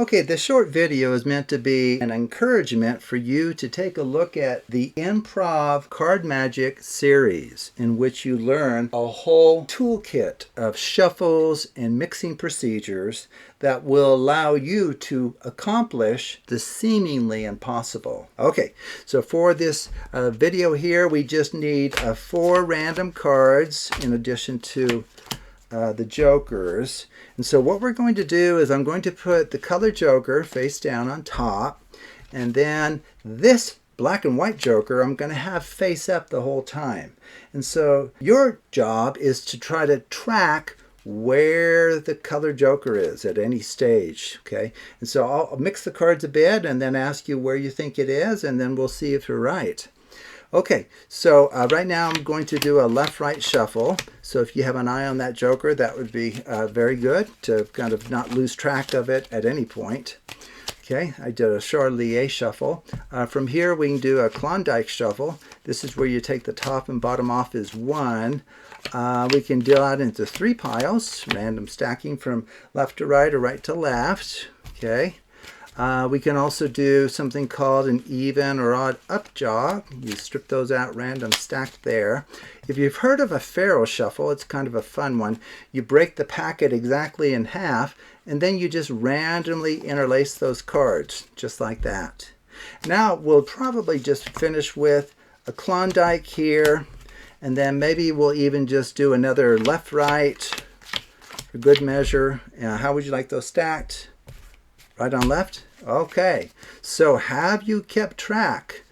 Okay, this short video is meant to be an encouragement for you to take a look at the Improv Card Magic series, in which you learn a whole toolkit of shuffles and mixing procedures that will allow you to accomplish the seemingly impossible. Okay, so for this video here, we just need 4 random cards in addition to the jokers. And so what we're going to do is I'm going to put the color joker face down on top, and then this black and white joker I'm going to have face up the whole time. And so your job is to try to track where the color joker is at any stage. Okay, and so I'll mix the cards a bit and then ask you where you think it is, and then we'll see if you're right. Okay, so right now I'm going to do a left-right shuffle. So if you have an eye on that joker, that would be very good to kind of not lose track of it at any point. Okay, I did a Charlier shuffle. From here we can do a Klondike shuffle. This is where you take the top and bottom off as one. We can deal out into 3 piles, random stacking from left to right or right to left. Okay. We can also do something called an even or odd up jaw. You strip those out, random stacked there. If you've heard of a Faro shuffle, it's kind of a fun one. You break the packet exactly in half, and then you just randomly interlace those cards, just like that. Now we'll probably just finish with a Klondike here, and then maybe we'll even just do another left-right for good measure. How would you like those stacked? Right on left? Okay, so have you kept track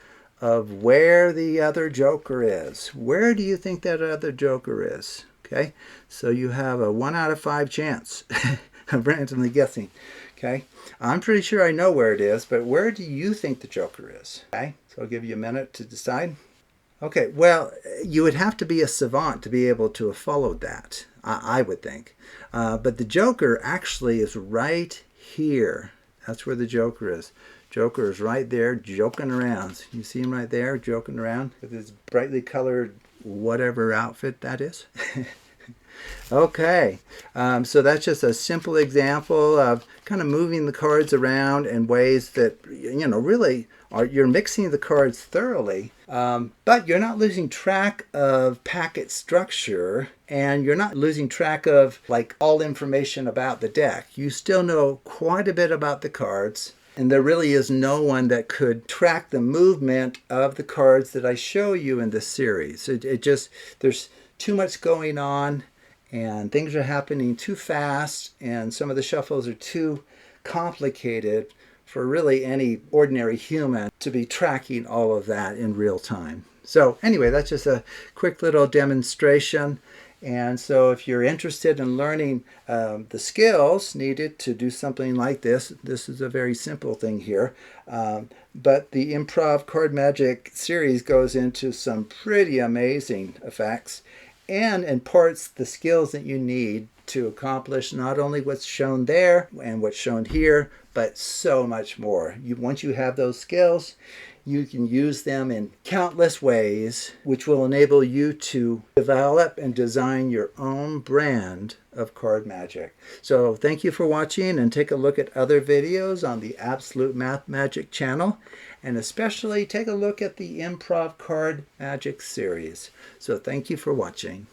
of where the other joker is? Where do you think that other joker is? Okay, so you have a 1 out of 5 chance of randomly guessing. Okay, I'm pretty sure I know where it is, but where do you think the joker is? Okay, so I'll give you a minute to decide. Okay, well, you would have to be a savant to be able to have followed that, I would think. But the joker actually is right here. That's where the joker is. Joker is right there joking around. You see him right there joking around with his brightly colored whatever outfit that is. Okay, so that's just a simple example of kind of moving the cards around in ways that, you know, really you're mixing the cards thoroughly, but you're not losing track of packet structure, and you're not losing track of like all information about the deck. You still know quite a bit about the cards, and there really is no one that could track the movement of the cards that I show you in this series. It just, there's too much going on, and things are happening too fast, and some of the shuffles are too complicated for really any ordinary human to be tracking all of that in real time. So anyway, that's just a quick little demonstration. And so if you're interested in learning the skills needed to do something like this, this is a very simple thing here. But the Improv Card Magic series goes into some pretty amazing effects and imparts the skills that you need to accomplish not only what's shown there and what's shown here, but so much more. Once you have those skills, you can use them in countless ways, which will enable you to develop and design your own brand of card magic. So thank you for watching, and take a look at other videos on the Absolute Math Magic channel, and especially take a look at the Improv Card Magic series. So thank you for watching.